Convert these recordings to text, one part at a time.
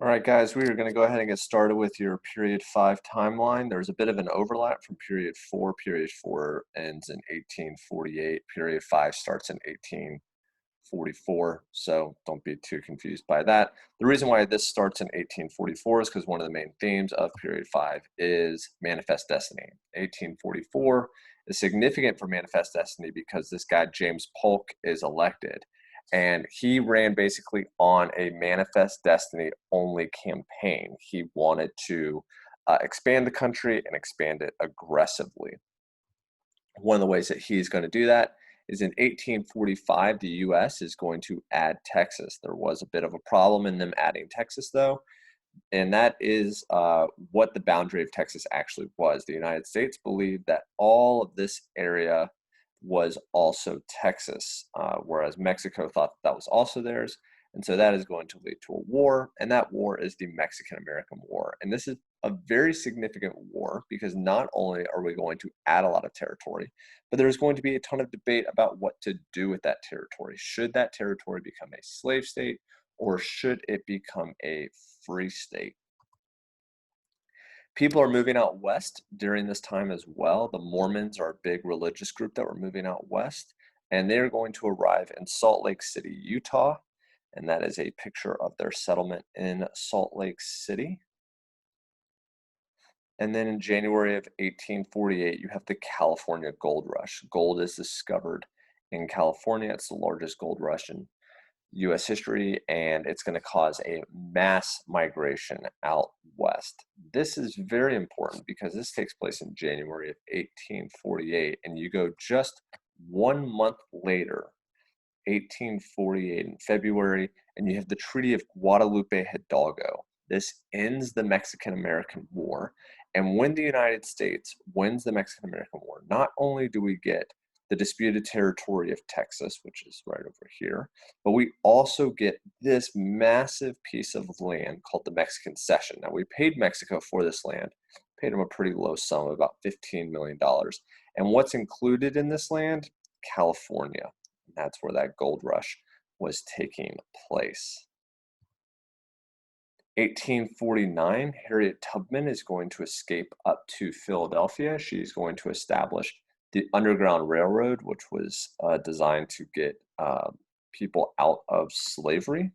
All right, guys, we are going to go ahead and get started with your period 5 timeline. There's a bit of an overlap from period 4. Period 4 ends in 1848. Period 5 starts in 1844, so don't be too confused by that. The reason why this starts in 1844 is because one of the main themes of period 5 is Manifest Destiny. 1844 is significant for Manifest Destiny because this guy, James Polk, is elected. And he ran basically on a Manifest Destiny only campaign. He wanted to expand the country and expand it aggressively. One of the ways that he's going to do that is in 1845, the U.S. is going to add Texas. There was a bit of a problem in them adding Texas, though, and that is what the boundary of Texas actually was. The United States believed that all of this area was also Texas, whereas Mexico thought that was also theirs. And so that is going to lead to a war, and that war is the Mexican-American War. And this is a very significant war because not only are we going to add a lot of territory, but there's going to be a ton of debate about what to do with that territory. Should that territory become a slave state, or should it become a free state? People are moving out west during this time as well. The Mormons are a big religious group that were moving out west, and they're going to arrive in Salt Lake City, Utah. And that is a picture of their settlement in Salt Lake City. And then in January of 1848, you have the California Gold Rush. Gold is discovered in California. It's the largest gold rush in U.S. history, and it's going to cause a mass migration out west. This is very important because this takes place in January of 1848, and you go just 1 month later, 1848 in February, and you have the Treaty of Guadalupe Hidalgo. This ends the Mexican-American War, and when the United States wins the Mexican-American War, not only do we get the disputed territory of Texas, which is right over here, but we also get this massive piece of land called the Mexican Cession. Now, we paid Mexico for this land, paid them a pretty low sum, about $15 million. And what's included in this land? California. That's where that gold rush was taking place. 1849, Harriet Tubman is going to escape up to Philadelphia. She's going to establish the Underground Railroad, which was designed to get people out of slavery.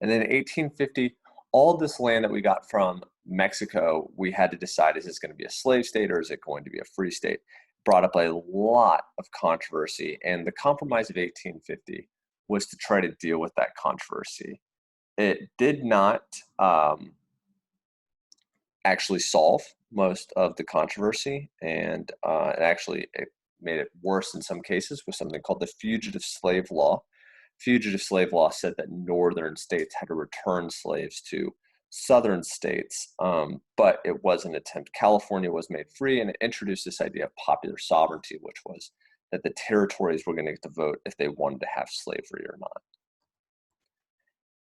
And then in 1850, all this land that we got from Mexico, we had to decide, is this going to be a slave state or is it going to be a free state? Brought up a lot of controversy, and the Compromise of 1850 was to try to deal with that controversy. It did not actually solve most of the controversy, and it made it worse in some cases with something called the Fugitive Slave Law. Fugitive Slave Law said that northern states had to return slaves to southern states, but it was an attempt. California was made free, and it introduced this idea of popular sovereignty, which was that the territories were going to get to vote if they wanted to have slavery or not.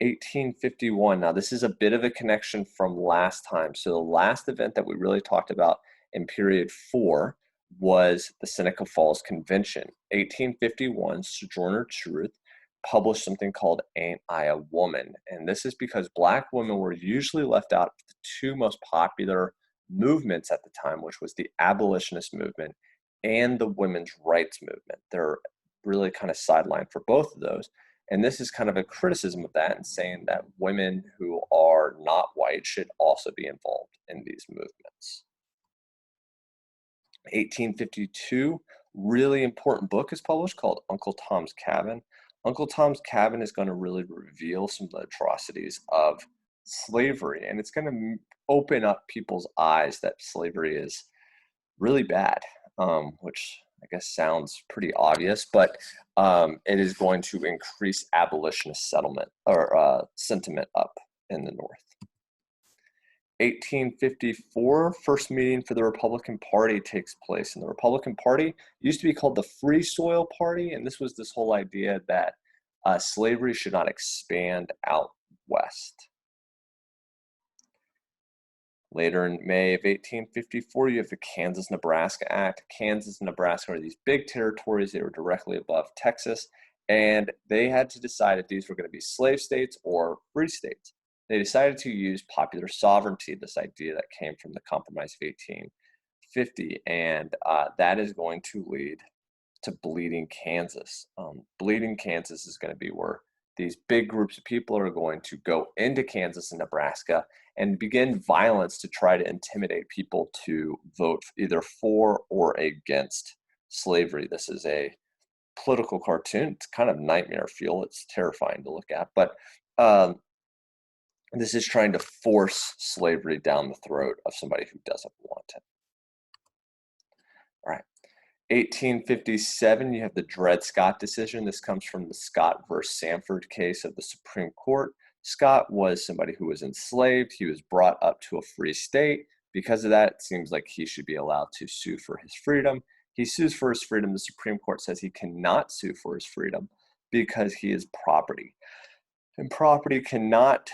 1851. Now, this is a bit of a connection from last time. So the last event that we really talked about in period 4 was the Seneca Falls Convention. 1851, Sojourner Truth published something called Ain't I a Woman? And this is because Black women were usually left out of the two most popular movements at the time, which was the abolitionist movement and the women's rights movement. They're really kind of sidelined for both of those. And this is kind of a criticism of that and saying that women who are not white should also be involved in these movements. 1852, really important book is published called Uncle Tom's Cabin. Uncle Tom's Cabin is going to really reveal some of the atrocities of slavery, and it's going to open up people's eyes that slavery is really bad, which I guess sounds pretty obvious, but it is going to increase abolitionist settlement or sentiment up in the North. 1854, first meeting for the Republican Party takes place. And the Republican Party used to be called the Free Soil Party, and this was this whole idea that slavery should not expand out west. Later in May of 1854, you have the Kansas-Nebraska Act. Kansas and Nebraska are these big territories. They were directly above Texas, And they had to decide if these were going to be slave states or free states. They decided to use popular sovereignty, this idea that came from the Compromise of 1850, and that is going to lead to Bleeding Kansas. Bleeding Kansas is going to be where these big groups of people are going to go into Kansas and Nebraska and begin violence to try to intimidate people to vote either for or against slavery. This is a political cartoon. It's kind of nightmare fuel. It's terrifying to look at, but this is trying to force slavery down the throat of somebody who doesn't want it. All right. 1857, you have the Dred Scott decision. This comes from the Scott versus Sanford case of the Supreme Court. Scott was somebody who was enslaved. He was brought up to a free state. Because of that, it seems like he should be allowed to sue for his freedom. He sues for his freedom. The Supreme Court says he cannot sue for his freedom because he is property. And property cannot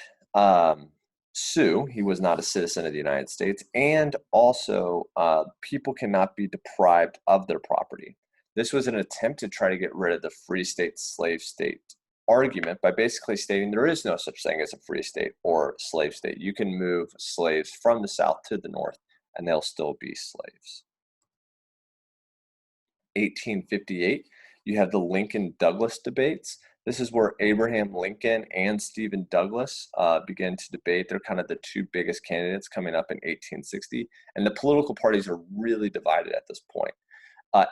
sue. He was not a citizen of the United States. And also, people cannot be deprived of their property. This was an attempt to try to get rid of the free state, slave state argument by basically stating there is no such thing as a free state or slave state. You can move slaves from the South to the North, and they'll still be slaves. 1858, you have the Lincoln-Douglas debates. This is where Abraham Lincoln and Stephen Douglas begin to debate. They're kind of the two biggest candidates coming up in 1860, and the political parties are really divided at this point.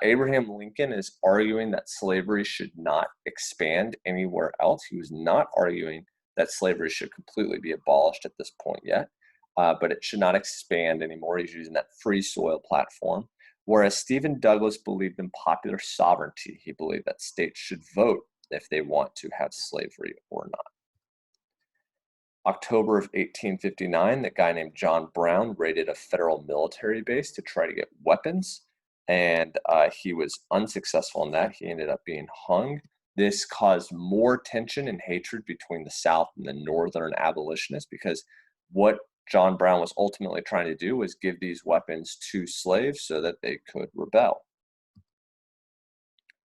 Abraham Lincoln is arguing that slavery should not expand anywhere else. He was not arguing that slavery should completely be abolished at this point yet, but it should not expand anymore. He's using that free soil platform. Whereas Stephen Douglas believed in popular sovereignty. He believed that states should vote if they want to have slavery or not. October of 1859, the guy named John Brown raided a federal military base to try to get weapons, and he was unsuccessful in that. He ended up being hung. This caused more tension and hatred between the South and the Northern abolitionists, because what John Brown was ultimately trying to do was give these weapons to slaves so that they could rebel.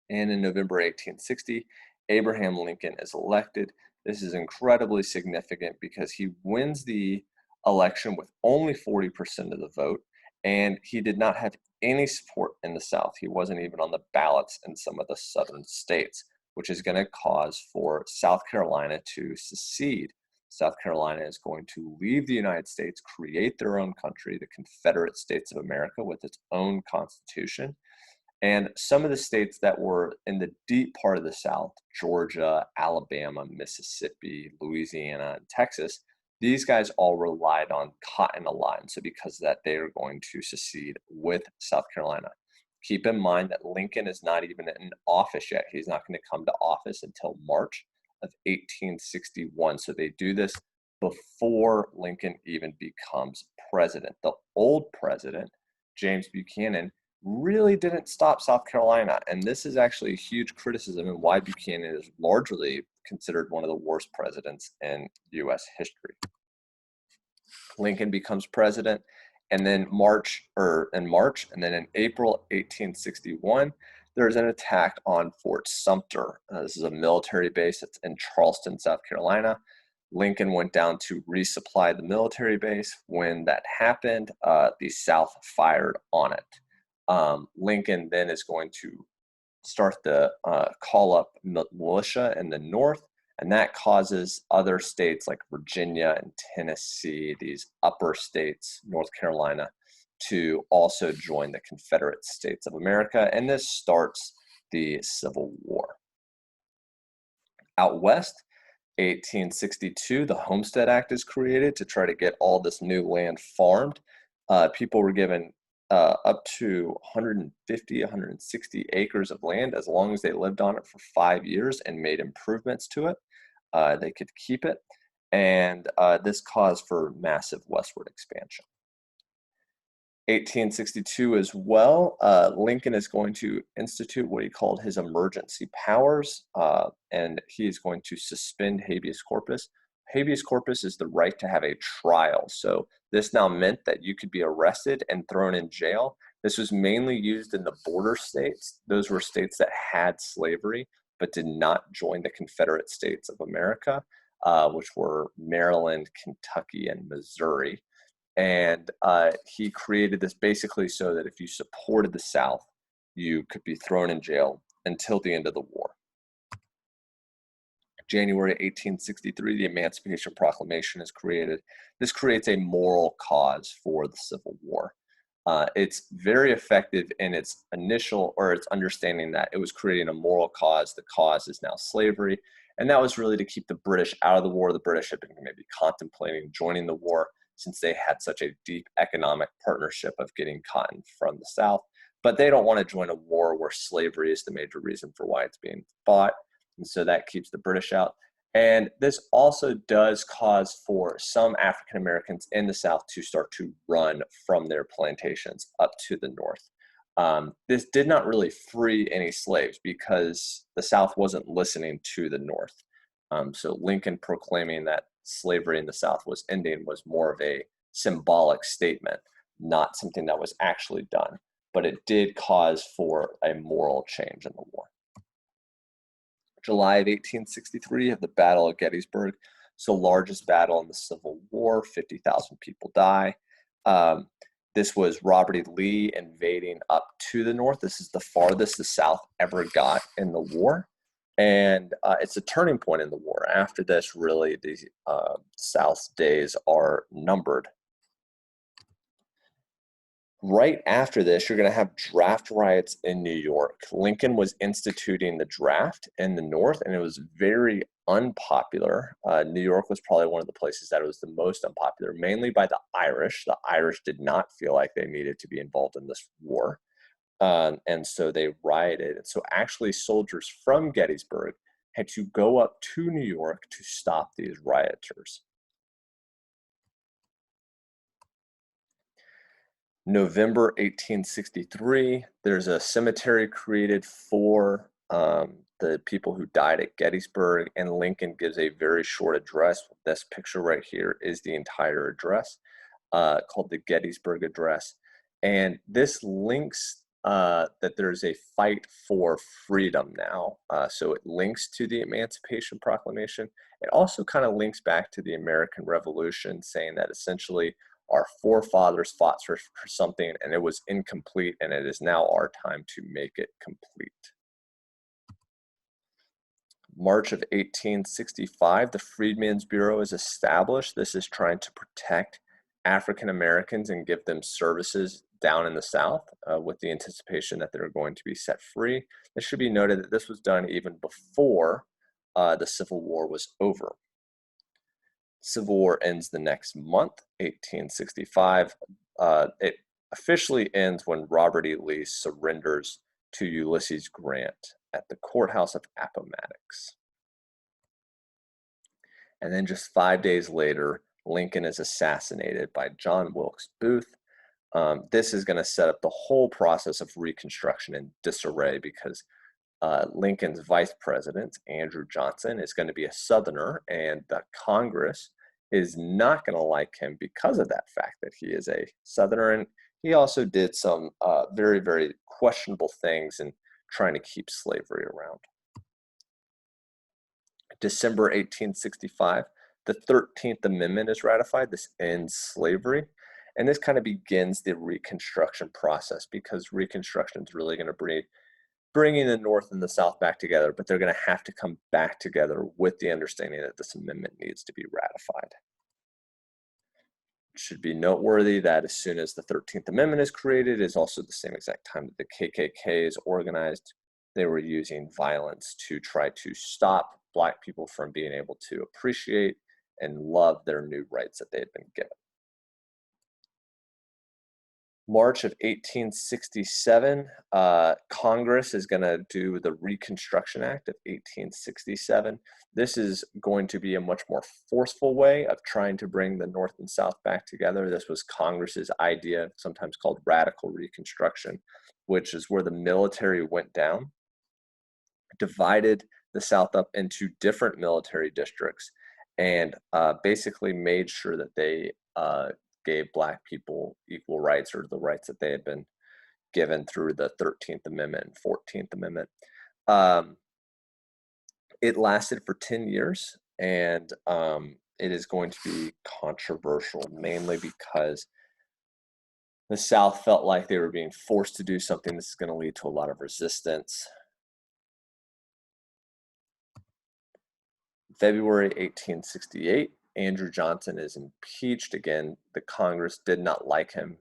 And in November 1860, Abraham Lincoln is elected. This is incredibly significant because he wins the election with only 40% of the vote, and he did not have any support in the South. He wasn't even on the ballots in some of the southern states, which is going to cause for South Carolina to secede. South Carolina is going to leave the United States, create their own country, the Confederate States of America, with its own constitution. And some of the states that were in the deep part of the South, Georgia, Alabama, Mississippi, Louisiana, and Texas, these guys all relied on Cotton Alliance. So because of that, they are going to secede with South Carolina. Keep in mind that Lincoln is not even in office yet. He's not going to come to office until March of 1861. So they do this before Lincoln even becomes president. The old president, James Buchanan, really didn't stop South Carolina. And this is actually a huge criticism and why Buchanan is largely considered one of the worst presidents in U.S. history. Lincoln becomes president, and then in March, and then in April 1861, there's an attack on Fort Sumter. This is a military base that's in Charleston, South Carolina. Lincoln went down to resupply the military base. When that happened, the South fired on it. Lincoln then is going to start the call up militia in the North, and that causes other states like Virginia and Tennessee, these upper states, North Carolina, to also join the Confederate States of America, and this starts the Civil War. Out west, 1862, the Homestead Act is created to try to get all this new land farmed. People were given up to 150, 160 acres of land as long as they lived on it for 5 years and made improvements to it. They could keep it, and this caused for massive westward expansion. 1862 as well, Lincoln is going to institute what he called his emergency powers, and he is going to suspend habeas corpus. Habeas corpus is the right to have a trial. So this now meant that you could be arrested and thrown in jail. This was mainly used in the border states. Those were states that had slavery. but did not join the Confederate States of America, which were Maryland, Kentucky, and Missouri. And he created this basically so that if you supported the South, you could be thrown in jail until the end of the war. January 1863, the Emancipation Proclamation is created. This creates a moral cause for the Civil War. It's very effective in its initial, or its understanding that it was creating a moral cause. The cause is now slavery. And that was really to keep the British out of the war. The British had been maybe contemplating joining the war since they had such a deep economic partnership of getting cotton from the South. But they don't want to join a war where slavery is the major reason for why it's being fought. And so that keeps the British out. And this also does cause for some African Americans in the South to start to run from their plantations up to the North. This did not really free any slaves because the South wasn't listening to the North. So Lincoln proclaiming that slavery in the South was ending was more of a symbolic statement, not something that was actually done. But it did cause for a moral change in the war. July of 1863, you have the Battle of Gettysburg. It's the largest battle in the Civil War. 50,000 people die. This was Robert E. Lee invading up to the North. This is the farthest the South ever got in the war. And it's a turning point in the war. After this, really, the South's days are numbered. Right after this, you're going to have draft riots in New York. Lincoln was instituting the draft in the North, and it was very unpopular. New York was probably one of the places that it was the most unpopular, mainly by the Irish. The Irish did not feel like they needed to be involved in this war, and so they rioted. And so actually soldiers from Gettysburg had to go up to New York to stop these rioters. November 1863, there's a cemetery created for the people who died at Gettysburg, and Lincoln gives a very short address. This picture right here is the entire address, called the Gettysburg Address. And this links that there's a fight for freedom now. So it links to the Emancipation Proclamation. It also kind of links back to the American Revolution, saying that essentially our forefathers fought for something and it was incomplete, and it is now our time to make it complete. March of 1865, the Freedmen's Bureau is established. This is trying to protect African Americans and give them services down in the South with the anticipation that they're going to be set free. It should be noted that this was done even before the Civil War was over. Civil War ends the next month, 1865. It officially ends when Robert E. Lee surrenders to Ulysses Grant at the courthouse of Appomattox. And then just 5 days later, Lincoln is assassinated by John Wilkes Booth. This is going to set up the whole process of Reconstruction in disarray because Lincoln's vice president, Andrew Johnson, is going to be a Southerner, and the Congress is not going to like him because of that fact that he is a Southerner. And he also did some very, very questionable things in trying to keep slavery around. December 1865, the 13th Amendment is ratified. This ends slavery. And this kind of begins the Reconstruction process because Reconstruction is really going to be bringing the North and the South back together, but they're going to have to come back together with the understanding that this amendment needs to be ratified. It should be noteworthy that as soon as the 13th Amendment is created, it is also the same exact time that the KKK is organized. They were using violence to try to stop Black people from being able to appreciate and love their new rights that they had been given. March of 1867, Congress is going to do the Reconstruction Act of 1867. This is going to be a much more forceful way of trying to bring the North and South back together. This was Congress's idea, sometimes called radical Reconstruction, which is where the military went down, divided the South up into different military districts, and basically made sure that they gave Black people equal rights, or the rights that they had been given through the 13th Amendment and 14th Amendment. It lasted for 10 years, and it is going to be controversial, mainly because the South felt like they were being forced to do something. This is going to lead to a lot of resistance. February 1868, Andrew Johnson is impeached. Again, the Congress did not like him,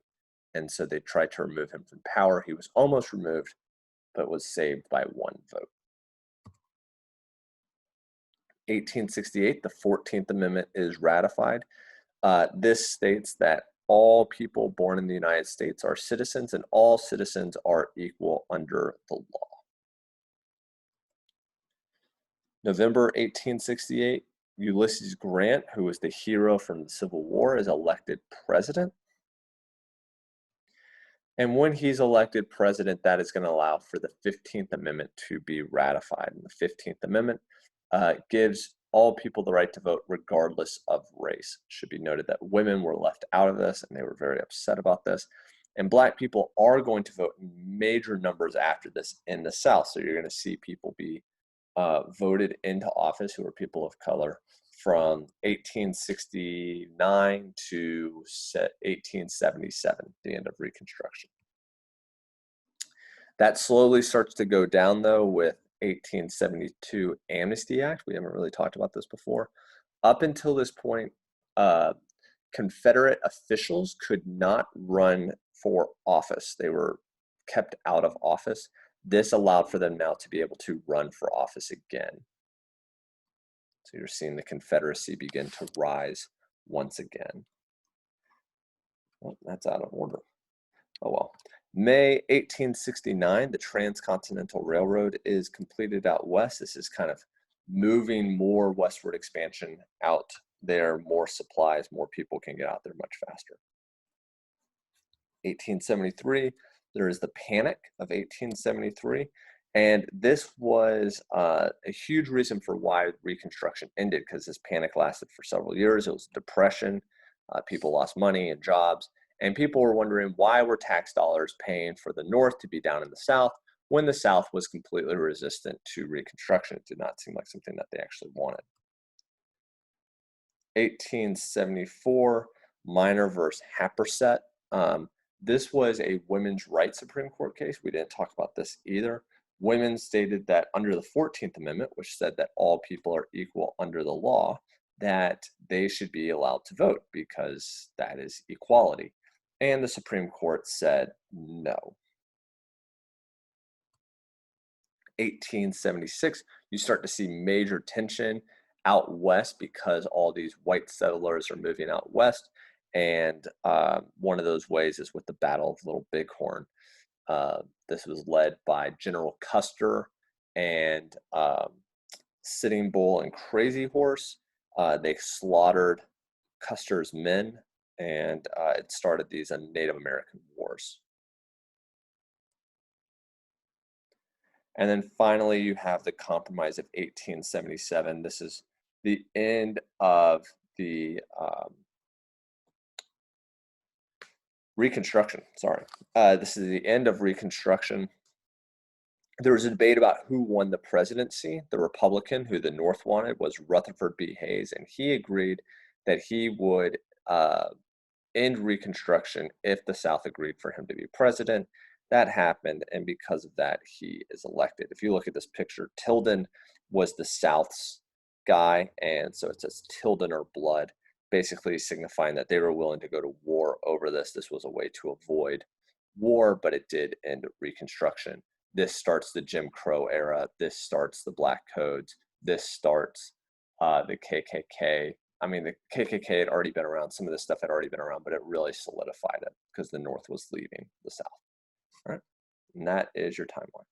and so they tried to remove him from power. He was almost removed, but was saved by one vote. 1868, the 14th Amendment is ratified. This states that all people born in the United States are citizens, and all citizens are equal under the law. November 1868, Ulysses Grant, who was the hero from the Civil War, is elected president. And when he's elected president, that is going to allow for the 15th Amendment to be ratified. And the 15th Amendment gives all people the right to vote regardless of race. It should be noted that women were left out of this, and they were very upset about this. And Black people are going to vote in major numbers after this in the South. So you're going to see people be voted into office who are people of color from 1869 to 1877, the end of Reconstruction. That slowly starts to go down, though, with 1872 Amnesty Act. We haven't really talked about this before. Up until this point, Confederate officials could not run for office. They were kept out of office. This allowed for them now to be able to run for office again. So you're seeing the Confederacy begin to rise once again. Well, that's out of order. Oh well. May 1869, the Transcontinental Railroad is completed out west. This is kind of moving more westward expansion out there, more supplies, more people can get out there much faster. 1873, there is the Panic of 1873, and this was a huge reason for why Reconstruction ended, because this panic lasted for several years. It was depression, people lost money and jobs, and people were wondering why were tax dollars paying for the North to be down in the South when the South was completely resistant to Reconstruction. It did not seem like something that they actually wanted. 1874, Minor versus Happersett. This was a women's rights Supreme Court case. We didn't talk about this either. Women stated that under the 14th Amendment, which said that all people are equal under the law, that they should be allowed to vote because that is equality. And the Supreme Court said no. 1876, you start to see major tension out west because all these white settlers are moving out west. And one of those ways is with the Battle of Little Bighorn. This was led by General Custer and Sitting Bull and Crazy Horse. They slaughtered Custer's men, and it started these Native American wars. And then finally, you have the Compromise of 1877. This is the end of the Reconstruction, sorry. This is the end of Reconstruction. There was a debate about who won the presidency. The Republican, who the North wanted, was Rutherford B. Hayes, and he agreed that he would end Reconstruction if the South agreed for him to be president. That happened, and because of that, he is elected. If you look at this picture, Tilden was the South's guy, and so it says Tilden or blood, basically signifying that they were willing to go to war over this. This was a way to avoid war, but it did end Reconstruction. This starts the Jim Crow era. This starts the Black Codes. This starts the KKK. I mean, the KKK had already been around. Some of this stuff had already been around, but it really solidified it because the North was leaving the South. All right, and that is your timeline.